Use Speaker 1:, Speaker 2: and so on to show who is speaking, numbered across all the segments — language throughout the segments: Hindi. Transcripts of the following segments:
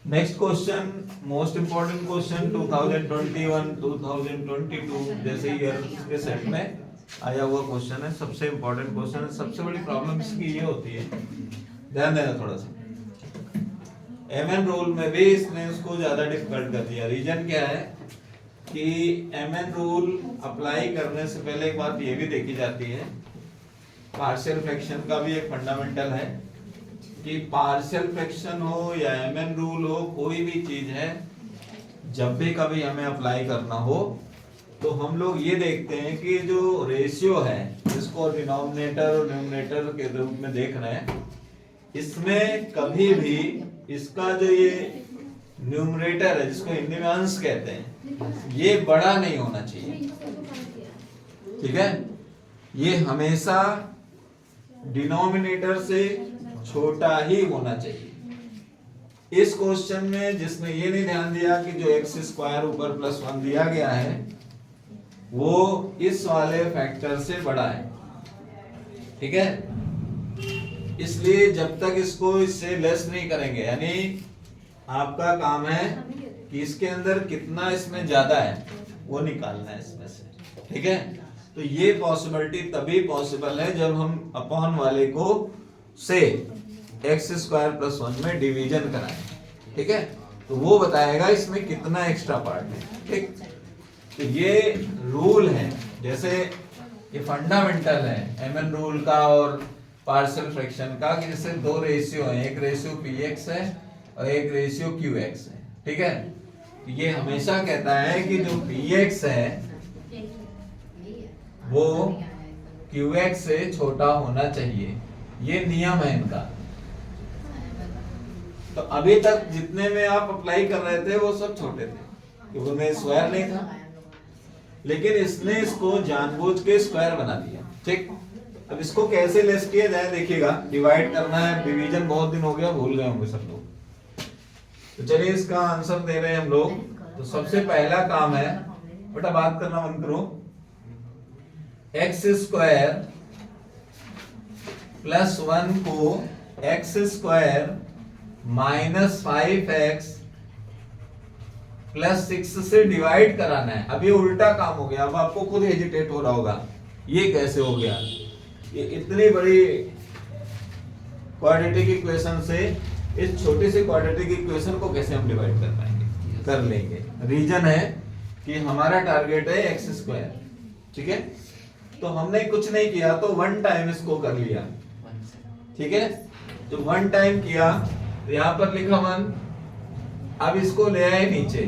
Speaker 1: Next question, most important question 2021 2022 जैसे ईयर के सेट में आया हुआ क्वेश्चन है, सबसे इंपॉर्टेंट क्वेश्चन है। सबसे बड़ी प्रॉब्लम इसकी ये होती है, ध्यान देना थोड़ा सा, एमएन रूल में भी इसने उसको ज्यादा डिफिकल्ट कर दिया। रीजन क्या है कि एमएन रूल अप्लाई करने से पहले एक बात ये भी देखी जाती है, पार्शियल फ्रैक्शन का भी एक फंडामेंटल है कि पार्शियल फ्रैक्शन हो या एमएन रूल हो, कोई भी चीज है जब भी कभी हमें अप्लाई करना हो तो हम लोग ये देखते हैं कि जो रेशियो है जिसको डिनोमिनेटर और न्यूमरेटर के रूप में देख रहे हैं, इसमें कभी भी इसका जो ये न्यूमरेटर है जिसको हिंदी में अंश कहते हैं, ये बड़ा नहीं होना चाहिए। ठीक है, ये हमेशा डिनोमिनेटर से छोटा ही होना चाहिए। इस क्वेश्चन में जिसने ये नहीं ध्यान दिया कि जो एक्स स्क्वायर ऊपर प्लस 1 दिया गया है वो इस वाले फैक्टर से बड़ा है। ठीक है, इसलिए जब तक इसको इससे लेस नहीं करेंगे, यानी आपका काम है कि इसके अंदर कितना इसमें ज्यादा है वो निकालना है इसमें से। ठीक है, तो ये पॉसिबिलिटी तभी पॉसिबल है जब हम अपॉन वाले को से एक्स स्क्वायर प्लस 1 में डिवीजन कराएं। ठीक है, तो वो बताएगा इसमें कितना एक्स्ट्रा पार्ट है। ठीक, तो ये रूल है, जैसे ये फंडामेंटल है एमएन रूल का और पार्शियल फ्रैक्शन का, कि जैसे दो रेशियो हैं, एक रेशियो px है और एक रेशियो qx है। ठीक है, ये हमेशा कहता है कि जो px है वो qx से छोटा होना चाहिए, ये नियम है इनका। तो अभी तक जितने में आप अप्लाई कर रहे थे वो सब छोटे थे क्योंकि उनमें स्क्वायर नहीं था, लेकिन इसने इसको जानबूझ के स्क्वायर बना दिया। ठीक, अब इसको कैसे लेस किया जाए देखिएगा, डिवाइड करना है, डिवीजन बहुत दिन हो गया भूल गए होंगे सब लोग। तो चलिए इसका आंसर दे रहे हैं हम लोग। तो सबसे पहला काम है, बेटा बात करना बंद करो, एक्स स्क्वायर प्लस 1 को x square minus 5x plus 6 से डिवाइड कराना है। अब ये उल्टा काम हो गया, अब आपको खुद हेजिटेट हो रहा होगा ये कैसे हो गया, ये इतनी बड़ी क्वाड्रेटिक इक्वेशन से इस छोटी सी क्वाड्रेटिक इक्वेशन को कैसे हम डिवाइड कर पाएंगे, कर लेंगे। रीजन है कि हमारा टारगेट है एक्स स्क्वायर। ठीक है, तो हमने कुछ नहीं किया तो 1 टाइम इसको कर लिया। ठीक है, तो 1 टाइम किया तो यहां पर लिखा 1, अब इसको ले आए नीचे,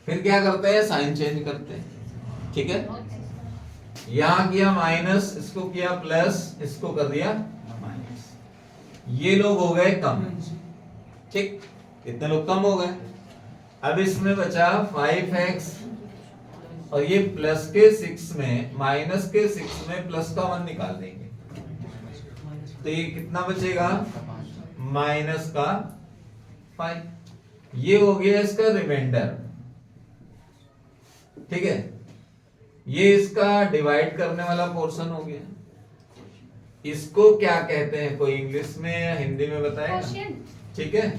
Speaker 1: फिर क्या करते हैं साइन चेंज करते हैं। ठीक है, यहां किया माइनस, इसको किया प्लस, इसको कर दिया माइनस, ये लोग हो गए कम। ठीक, कितने लोग कम हो गए। अब इसमें बचा 5x और ये प्लस के 6 में माइनस के 6 में प्लस का 1 निकाल देंगे तो ये कितना बचेगा, माइनस का 5। ये हो गया इसका रिमाइंडर। ठीक है, ये इसका डिवाइड करने वाला पोर्शन हो गया। इसको क्या कहते हैं, कोई इंग्लिश में या हिंदी में बताएगा। ठीक है,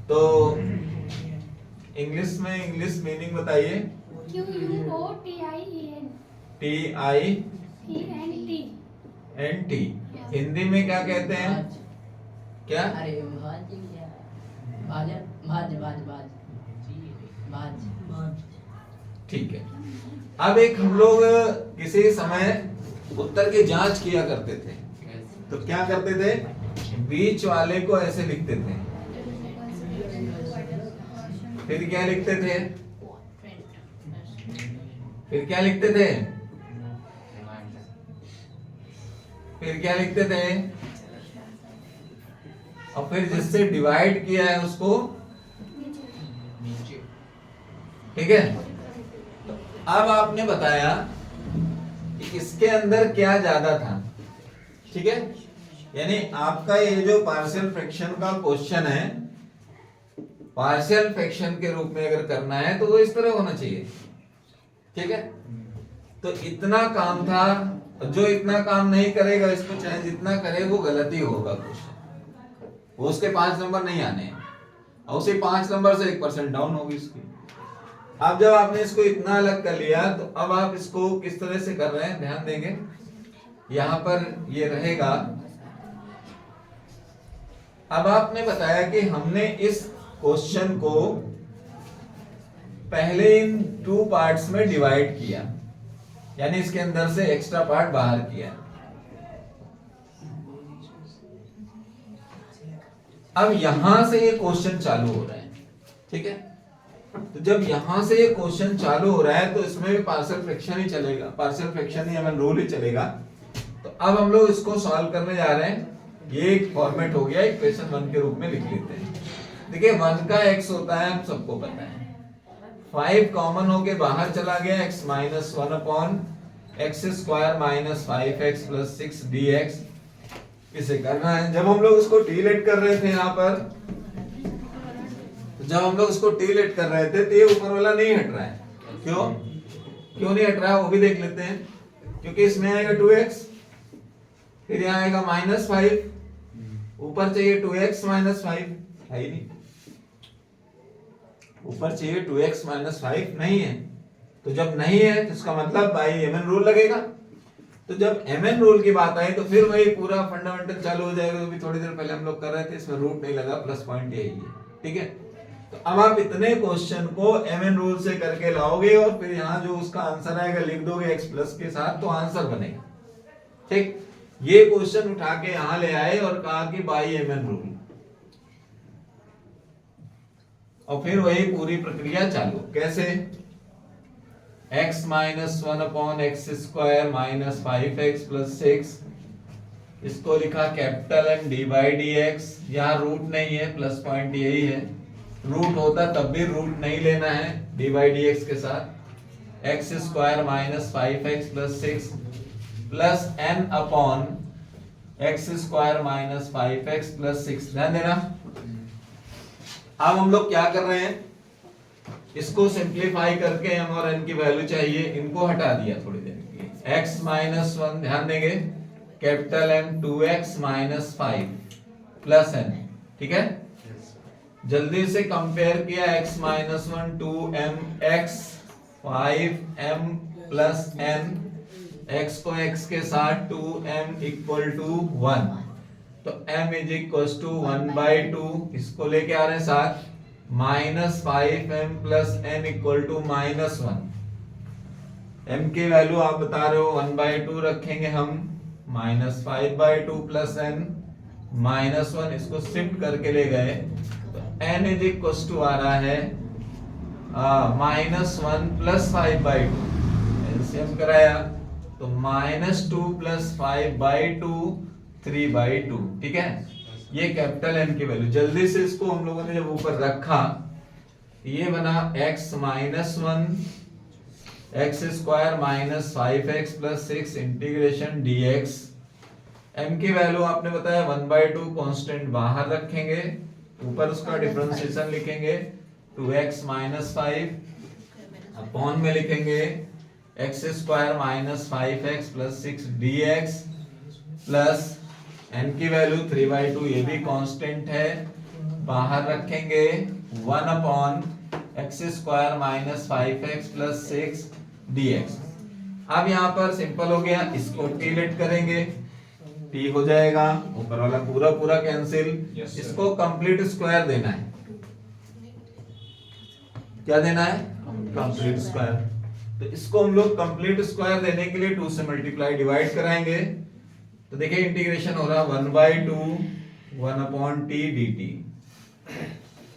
Speaker 1: तो इंग्लिश में इंग्लिश मीनिंग बताइए। TIENT। हिंदी में क्या कहते हैं, क्या?
Speaker 2: अरे भाज।
Speaker 1: ठीक है, अब एक हम लोग किसी समय उत्तर की जांच किया करते थे, तो क्या करते थे, बीच वाले को ऐसे लिखते थे, फिर क्या लिखते थे, फिर क्या लिखते थे, फिर क्या लिखते थे, और फिर जिससे डिवाइड किया है उसको नीचे। ठीक है, तो अब आपने बताया कि इसके अंदर क्या ज्यादा था। ठीक है, यानी आपका ये जो पार्शियल फ्रैक्शन का क्वेश्चन है, पार्शियल फ्रैक्शन के रूप में अगर करना है तो वो इस तरह होना चाहिए। ठीक है, तो इतना काम था और जो इतना काम नहीं करेगा इसको चाहे जितना करे वो गलत ही होगा क्वेश्चन, वो उसके 5 नंबर नहीं आने हैं और उसे 5 नंबर से 1% डाउन होगी इसकी। अब जब आपने इसको इतना अलग कर लिया तो अब आप इसको किस तरह से कर रहे हैं ध्यान देंगे। यहां पर ये रहेगा, अब आपने बताया कि हमने इस क्वेश्चन को पहले इन 2 पार्ट्स में डिवाइड किया, यानी इसके अंदर से एक्स्ट्रा पार्ट बाहर किया। अब यहां से ये क्वेश्चन चालू हो रहा है, ठीक है। तो जब यहां से ये क्वेश्चन चालू हो रहा है तो इसमें भी पार्शियल फ्रैक्शन ही चलेगा, पार्शियल फ्रैक्शन ही हमें रूल ही चलेगा। तो अब हम लोग इसको सॉल्व करने जा रहे हैं। ये एक फॉर्मेट हो गया, इक्वेशन 1 के रूप में लिख लेते हैं। देखिए 1 का x होता है, हम सबको पता है। 5 कॉमन होके बाहर चला गया, x minus 1 upon x square minus 5x plus 6 dx। इसे करना है। जब हम लोग इसको टी लेट कर रहे थे यहाँ पर, जब हम लोग इसको टी लेट कर रहे थे तो ये ऊपर वाला नहीं हट रहा है। क्यों नहीं हट रहा है वो भी देख लेते हैं। क्योंकि इसमें आएगा 2x, फिर यहाँ आएगा -5, ऊपर चाहिए 2x माइनस 5, है ही नहीं। ऊपर चाहिए 2x माइनस 5, नहीं है। तो जब नहीं है तो इसका मतलब बाई mn रूल लगेगा। तो जब mn रूल की बात आई तो फिर वही पूरा फंडामेंटल चालू हो जाएगा। अभी थोड़ी देर पहले हम लोग कर रहे थे, इसमें रूट नहीं लगा, प्लस पॉइंट यही है, ठीक है। तो अब आप इतने क्वेश्चन को mn रूल से करके लाओगे और फिर यहाँ जो उसका आंसर आएगा लिख दोगे x प्लस के साथ, तो आंसर बनेगा, ठीक। ये क्वेश्चन उठा के यहां ले आए और कहा कि बाई mn रूल, और फिर वही पूरी प्रक्रिया चालू। कैसे? x minus 1 upon x square minus 5x plus 6, इसको लिखा capital M D by D x. यहाँ रूट नहीं है, प्लस पॉइंट यही है। रूट होता तब भी रूट नहीं लेना है डी बाई डी एक्स के साथ। X square minus 5x plus 6 plus n upon x square minus 5x plus 6। ध्यान देना। अब हम लोग क्या कर रहे हैं, इसको सिंप्लीफाई करके m और n की वैल्यू चाहिए, इनको हटा दिया थोड़ी देर के लिए। x माइनस 1, ध्यान देंगे, capital M 2x minus 5 plus n, ठीक है। जल्दी से कंपेयर किया, x minus 1 2mx 5m plus n, x को x के साथ 2m इक्वल टू 1, तो m इज इक्वल टू 1/2, इसको लेके आ रहे हैं साथ, minus 5m plus n equal to -1। m की वैल्यू आप बता रहे हो 1/2 रखेंगे हम, -5/2 प्लस n -1, इसको शिफ्ट करके ले गए तो n इज इक्वल टू आ रहा है -1 प्लस 5/2, एलसीएम कराया तो -2 प्लस 5/2 3/2, ठीक है। ये कैपिटल M की वैल्यू। जल्दी से इसको हम लोगों ने जब ऊपर रखा, ये बना x minus 1 x square minus 5x plus 6 integration dx। m की वैल्यू आपने बताया 1/2, कांस्टेंट बाहर रखेंगे, ऊपर उसका डिफरेंशिएशन लिखेंगे, 2x माइनस 5 अपॉन में लिखेंगे x square minus 5x plus 6 dx plus n की वैल्यू 3/2, ये भी कांस्टेंट है, बाहर रखेंगे 1 upon x square minus 5x plus 6 dx। अब यहाँ पर सिंपल हो गया, इसको t लेट करेंगे, t हो जाएगा, ऊपर वाला पूरा पूरा कैंसिल। इसको कंप्लीट स्क्वायर देना है। क्या देना है? Complete square. तो इसको हम लोग कंप्लीट स्क्वायर देने के लिए 2 से मल्टीप्लाई डिवाइड कराएंगे। तो देखिए इंटीग्रेशन हो रहा 1/2 1 upon t dt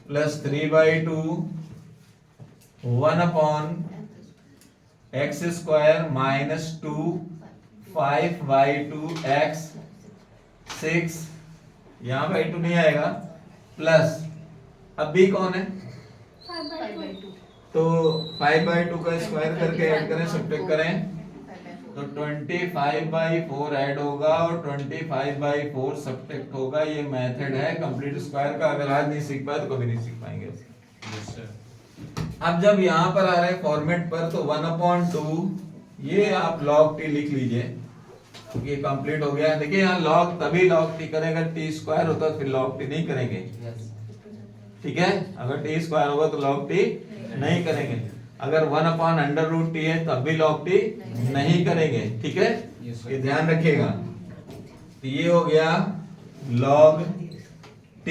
Speaker 1: plus 3/2 1 upon x square minus 2 5/2 x 6, यहाँ बाई 2 नहीं आएगा, प्लस अब b कौन है?
Speaker 2: 5/2।
Speaker 1: तो 5/2 का स्क्वायर करके ऐड करें, सब्ट्रैक्ट करें तो 25/4 ऐड होगा और 25/4 सब्ट्रैक्ट होगा। ये मेथड है कंप्लीट स्क्वायर का। अगर आज नहीं सीख पाए तो कभी नहीं सीख पाएंगे। अब जब यहाँ पर आ रहे हैं फॉर्मेट पर, तो 1/2 ये आप log t लिख लीजिए, ये कंप्लीट हो गया। देखिए यहाँ log तभी log t करेगा t स्क्वायर होता है, फिर log t नहीं करेंगे, ठीक है। अगर t स्क्वायर होगा तो log t नहीं करेंगे। अगर 1/√t है तब भी log t नहीं करेंगे, ठीक है, ये ध्यान रखिएगा। तो ये हो गया log t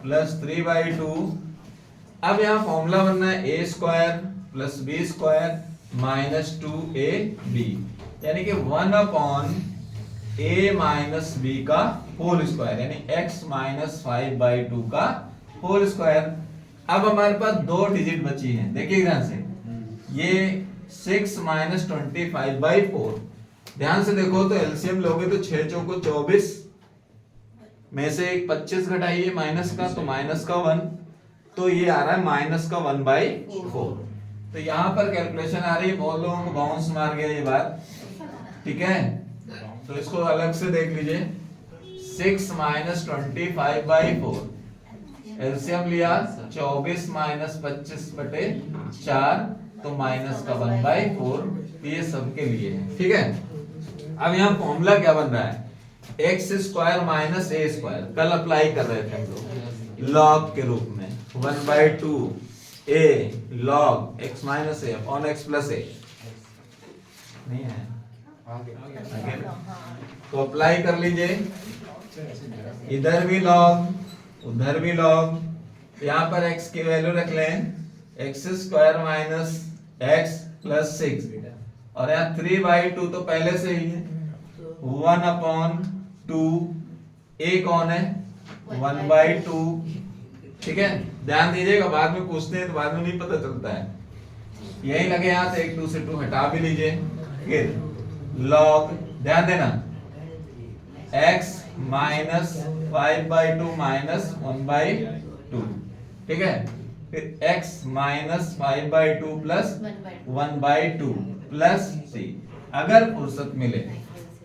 Speaker 1: प्लस 3/2। अब यहाँ फॉर्मूला बनना है a square plus b square minus 2ab, यानी कि 1/a माइनस b का होल स्क्वायर, यानी x माइनस 5/2 का होल स्क्वायर। अब हमारे पास दो डिजिट बची हैं, देखिए ध्यान से, ये 6 माइनस 25/4। ध्यान से देखो तो एलसीएम लोगे तो 6 चौको 24 में से एक 25 घटाइए माइनस का, तो माइनस का 1, तो ये आ रहा है माइनस का 1/4। तो यहाँ पर कैलकुलेशन आ रही है, बहुत लोगों को बाउंस मार गया ये बात, ठीक है। तो इसको अलग से देख लीजिए, 6 माइनस 25/4, एलसीएम लिया 24 माइनस 25/4, तो माइनस का 1/4। ये सबके लिए है, ठीक है। अब यहाँ फॉर्मूला क्या बन रहा है, एक्स स्क्वायर माइनस ए स्क्वायर, कल अप्लाई कर रहे थे हम लोग लॉग के रूप में, 1/2 a log x minus a upon x plus a, नहीं है आगे। तो अप्लाई कर लीजिए, इधर भी log उधर भी log, यहाँ पर x की वैल्यू रख लें x square minus x plus 6, और यहाँ 3/2 तो पहले से ही है, 1/2, a कौन है 1/2, ठीक है। ध्यान दीजिएगा, बाद में पूछते हैं तो बाद में नहीं पता चलता है, यही लगे यहाँ से 1 2 से 2 हटा भी लीजिए, फिर log, ध्यान देना, x माइनस 5/2 माइनस 1/2, ठीक है, फिर x minus 5/2 plus 1/2 plus c। अगर फुर्सत मिले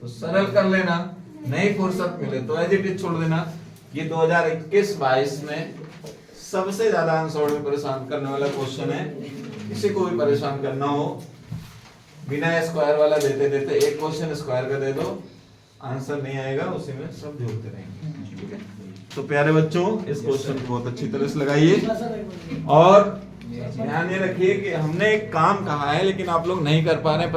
Speaker 1: तो सरल कर लेना, नहीं फुर्सत मिले तो एज इट इज छोड़ देना। ये 2021-22 में सबसे ज्यादा आंसर में परेशान करने वाला क्वेश्चन है। किसी को भी परेशान करना हो, बिना स्क्वायर वाला देते देते एक क्वेश्चन स्क्वायर का दे दो, आंसर नहीं आएगा, उसी में सब जोड़ते रहेंगे, ठीक है। तो प्यारे बच्चों, इस क्वेश्चन को बहुत अच्छी तरह से लगाइए, और ध्यान ये रखिए कि हमने एक काम कहा है लेकिन आप लोग नहीं कर पा रहे हैं।